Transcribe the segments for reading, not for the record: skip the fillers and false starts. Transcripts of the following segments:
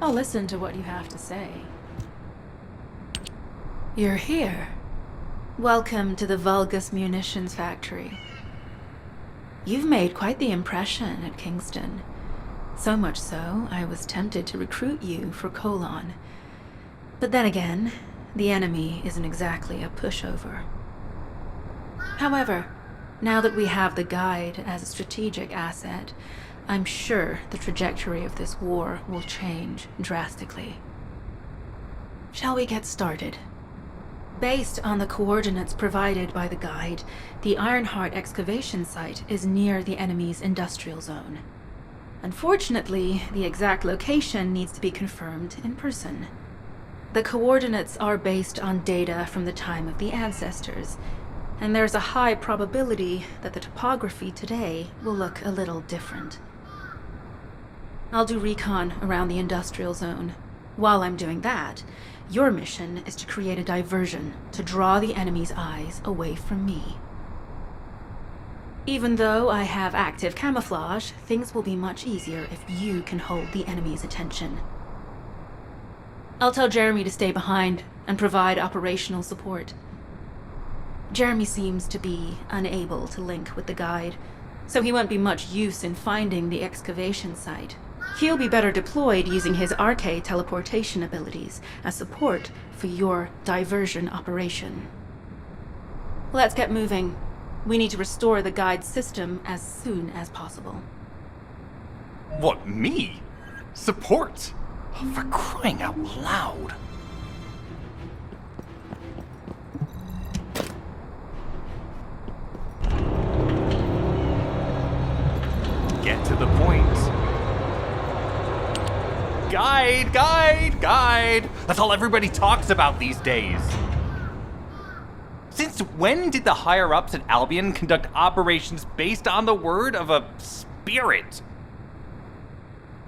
I'll listen to what you have to say. You're here. Welcome to the Vulgus Munitions Factory. You've made quite the impression at Kingston. So much so, I was tempted to recruit you for Colon. But then again, the enemy isn't exactly a pushover. However, now that we have the guide as a strategic asset, I'm sure the trajectory of this war will change drastically. Shall we get started? Based on the coordinates provided by the guide, the Ironheart excavation site is near the enemy's industrial zone. Unfortunately, the exact location needs to be confirmed in person. The coordinates are based on data from the time of the ancestors, and there's a high probability that the topography today will look a little different. I'll do recon around the industrial zone. While I'm doing that, your mission is to create a diversion to draw the enemy's eyes away from me. Even though I have active camouflage, things will be much easier if you can hold the enemy's attention. I'll tell Jeremy to stay behind and provide operational support. Jeremy seems to be unable to link with the guide, so he won't be much use in finding the excavation site. He'll be better deployed using his RK teleportation abilities as support for your diversion operation. Let's get moving. We need to restore the guide system as soon as possible. What, me? Support? For crying out loud. Get to the point. Guide, guide, guide. That's all everybody talks about these days. Since when did the higher-ups at Albion conduct operations based on the word of a spirit?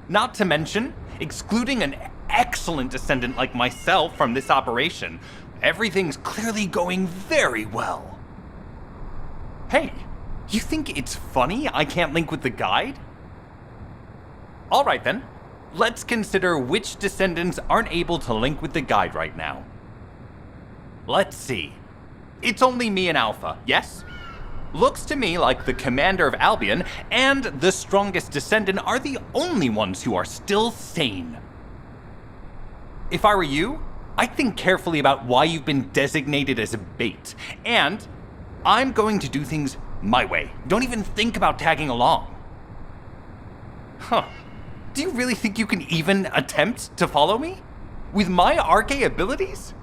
Not to mention, excluding an excellent descendant like myself from this operation, everything's clearly going very well. Hey, you think it's funny I can't link with the guide? Alright then, let's consider which descendants aren't able to link with the guide right now. Let's see. It's only me and Alpha, yes? Looks to me like the commander of Albion and the strongest descendant are the only ones who are still sane. If I were you, I'd think carefully about why you've been designated as a bait, and I'm going to do things my way. Don't even think about tagging along. Huh. Do you really think you can even attempt to follow me? With my RK abilities?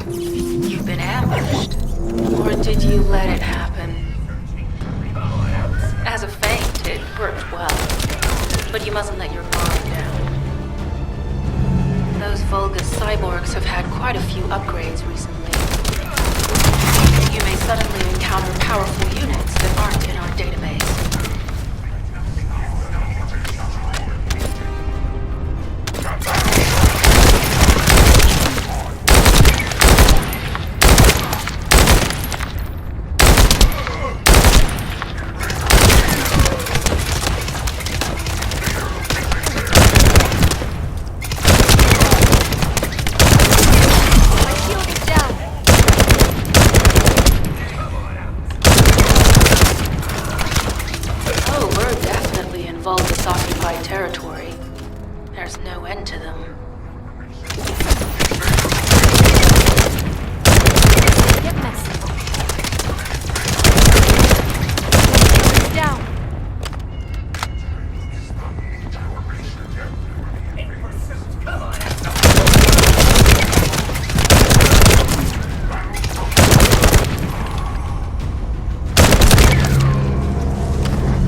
You've been ambushed. Or did you let it happen? As a feint, it worked well. But you mustn't let your guard down. Those Vulgus cyborgs have had quite a few upgrades recently. You may suddenly encounter powerful units that aren't in our database. Vulgus-occupied territory. There's no end to them. Get messy. Down.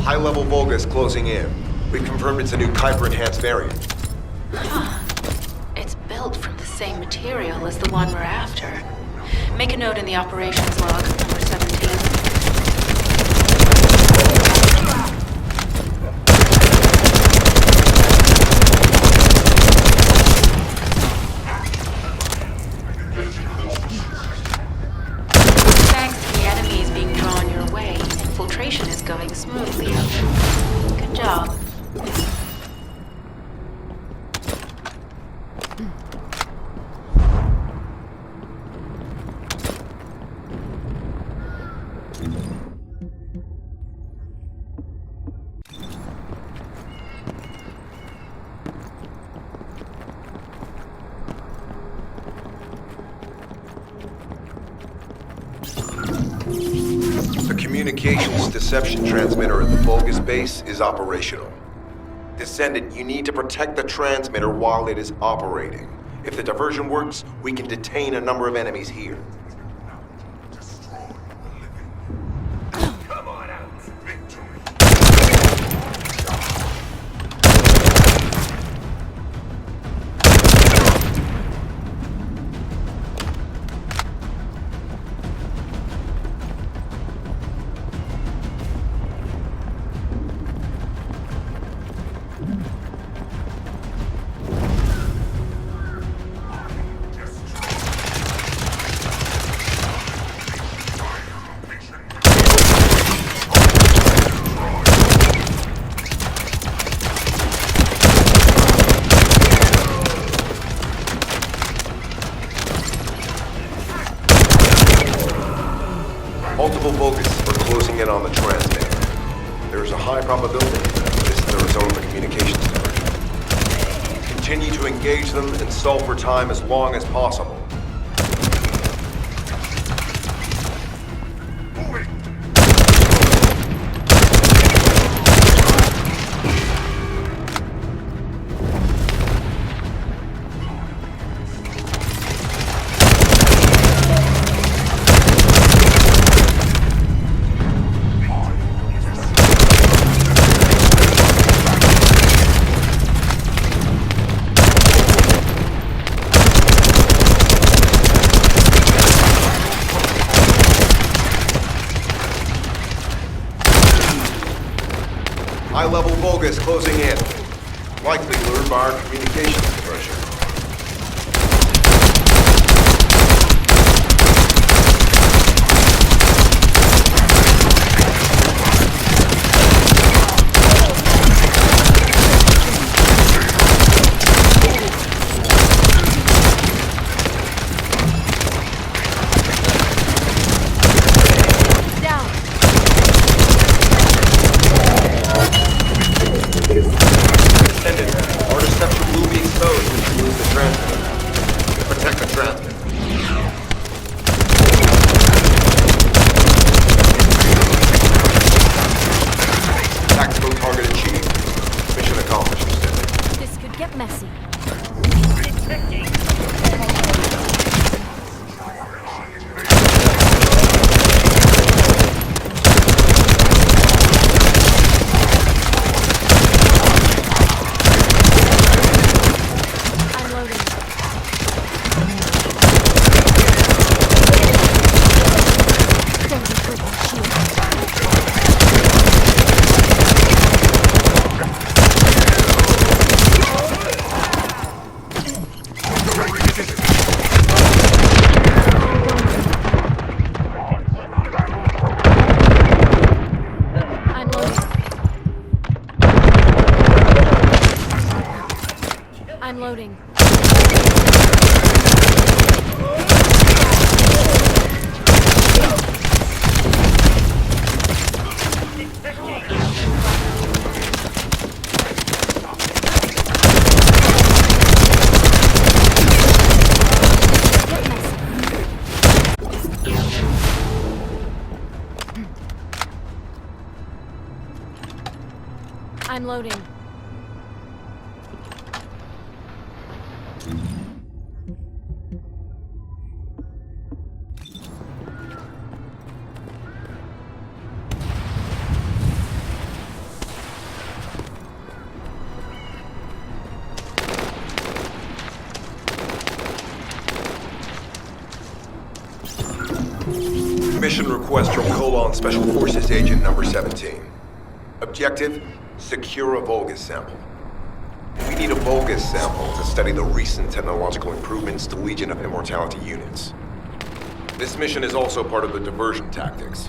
High-level High-level Vulgus closing in. We've confirmed it's a new Kuiper-enhanced variant. It's built from the same material as the one we're after. Make a note in the operations log, number 17. Thanks to the enemies being drawn your way, infiltration is going smoothly. Good job. The communications deception transmitter at the Vulgus base is operational. Descendant, you need to protect the transmitter while it is operating. If the diversion works, we can detain a number of enemies here. Come on out, victory! Multiple Vulgus are closing in on the transmitter. There is a high probability that this is the result of the communications diversion. Continue to engage them and stall for time as long as possible. High-level Vulgus closing in. Likely lured by our communications diversion. Down. Descendant, our deception will be exposed if you lose the transmitter. Protect the transmitter. Tactical target achieved. Mission accomplished, Descendant. This could get messy. I'm loading. Don't be quick, shield. I'm loading. I'm loading. Get messy. I'm loading. mission request from Colon Special Forces Agent number 17. Objective, secure a Vulgus sample. We need a Vulgus sample to study the recent technological improvements to Legion of Immortality units. This mission is also part of the diversion tactics.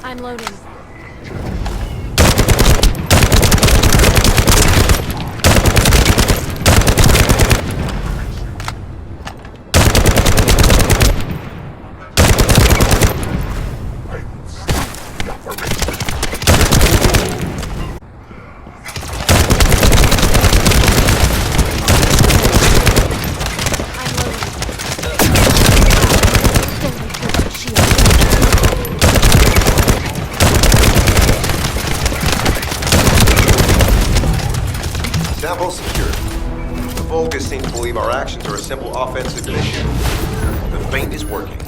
I'm loading. Sample secured. The Vulgus seem to believe our actions are a simple offensive mission. The feint is working.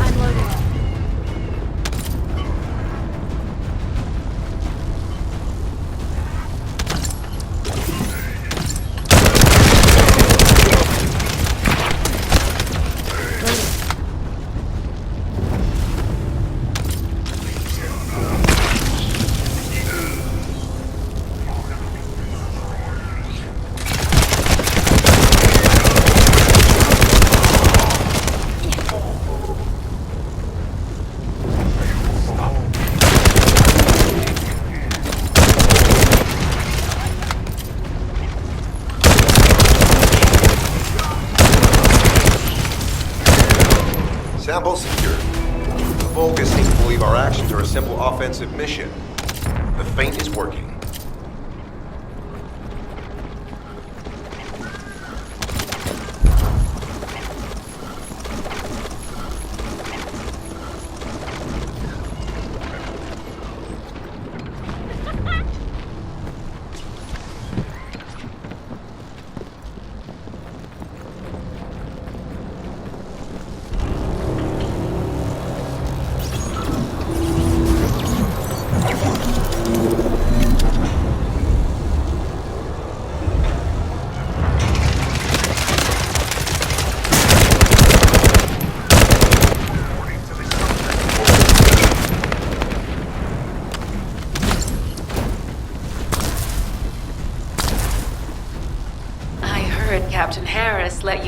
I'm loading. I'm loading. Sample secured. The Vulgus seem to believe our actions are a simple offensive mission. The feint is working.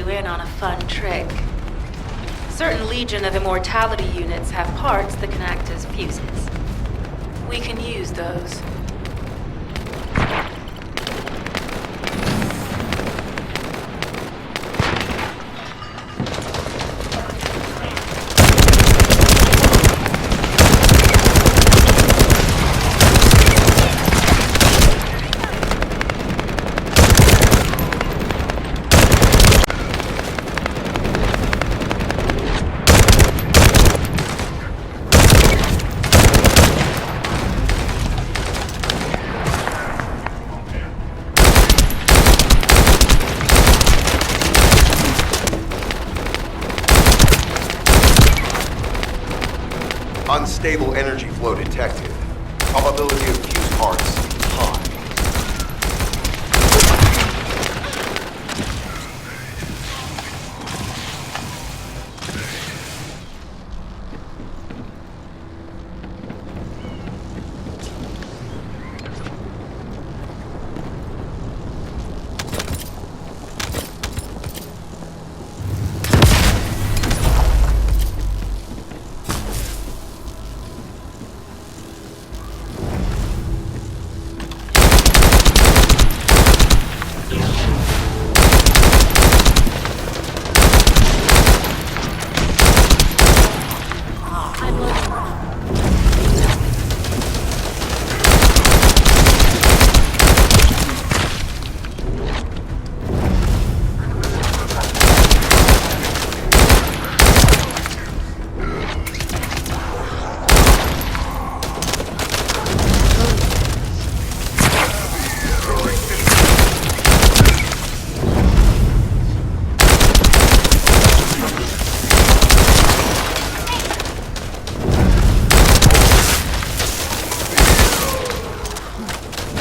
you in on a fun trick. Certain Legion of Immortality units have parts that can act as fuses. We can use those. Unstable energy flow detected. Probability of fuse parts high. I'm loading.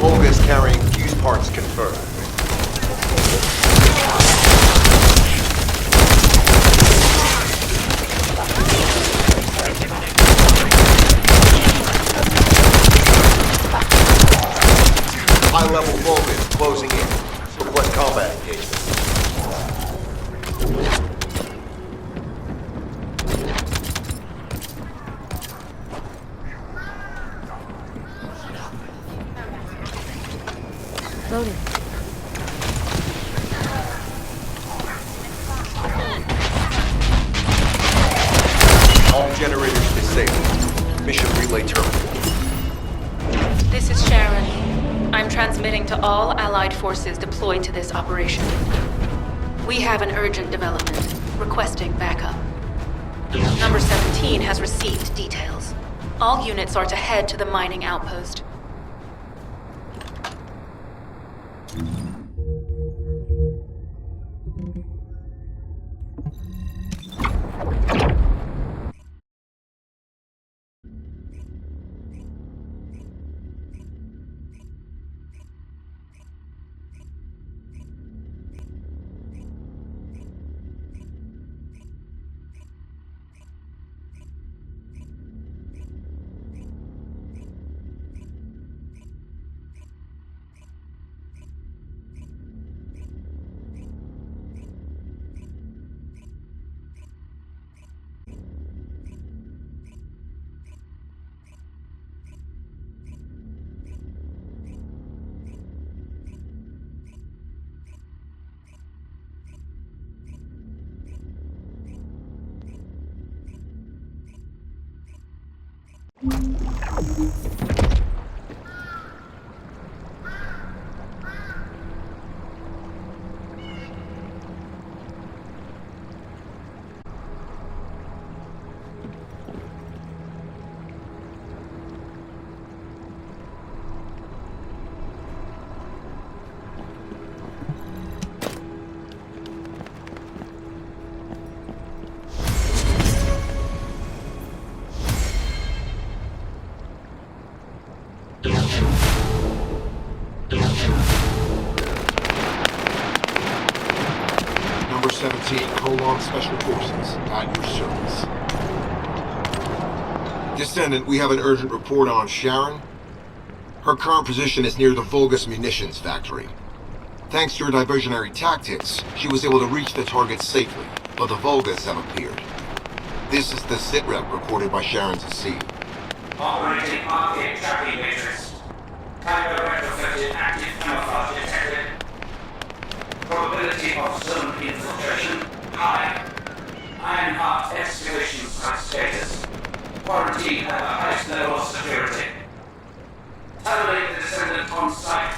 Vulgus carrying fuse parts confirmed. High-level Vulgus closing in. Request combat engagement. Loading. All generators disabled. Mission relay terminated. This is Sharon. I'm transmitting to all Allied forces deployed to this operation. We have an urgent development, requesting backup. Number 17 has received details. All units are to head to the mining outpost. Number 17, Colon Special Forces, at your service. Descendant, we have an urgent report on Sharon. Her current position is near the Vulgus munitions factory. Thanks to your diversionary tactics, she was able to reach the target safely, but the Vulgus have appeared. This is the sitrep reported by Sharon to see. Operating arcade tracking matrix. Type of retrofitted active camouflage detected. Probability of zone infiltration high. Ironheart excavation site status. Quarantine at the highest level of security. Terminate the Descendant on site.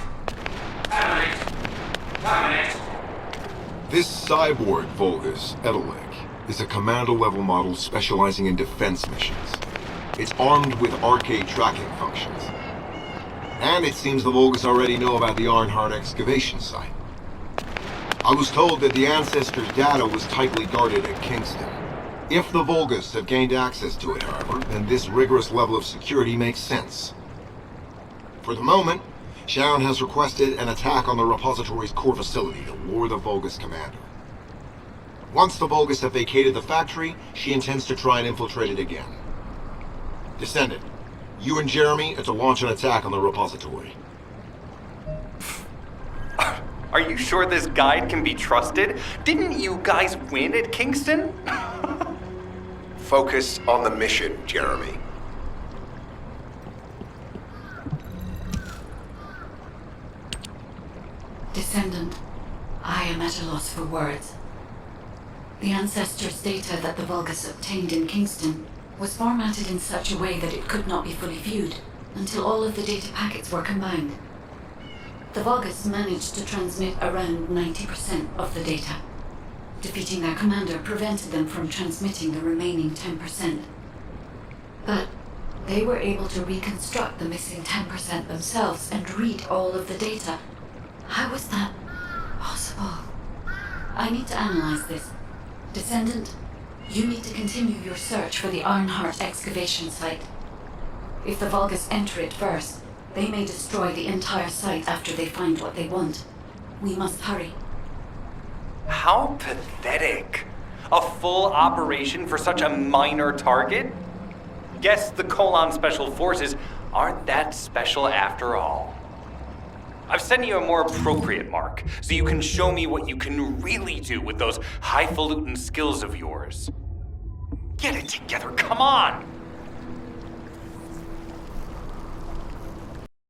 Terminate. Terminate. This cyborg Vulgus, Edelec, is a commando-level model specializing in defense missions. It's armed with arcade tracking functions. And it seems the Vulgus already know about the Ironheart excavation site. I was told that the Ancestors' data was tightly guarded at Kingston. If the Vulgus have gained access to it, however, then this rigorous level of security makes sense. For the moment, Sharon has requested an attack on the repository's core facility to lure the Vulgus commander. Once the Vulgus have vacated the factory, she intends to try and infiltrate it again. Descendant, you and Jeremy are to launch an attack on the repository. Are you sure this guide can be trusted? Didn't you guys win at Kingston? Focus on the mission, Jeremy. Descendant, I am at a loss for words. The Ancestors' data that the Vulgus obtained in Kingston was formatted in such a way that it could not be fully viewed until all of the data packets were combined. The Vulgus managed to transmit around 90% of the data. Defeating their commander prevented them from transmitting the remaining 10%. But they were able to reconstruct the missing 10% themselves and read all of the data. How was that possible? I need to analyze this. Descendant, you need to continue your search for the Ironheart excavation site. If the Vulgus enter it first, they may destroy the entire site after they find what they want. We must hurry. How pathetic. A full operation for such a minor target? Guess the Colon Special Forces aren't that special after all. I've sent you a more appropriate mark, so you can show me what you can really do with those highfalutin skills of yours. Get it together, come on!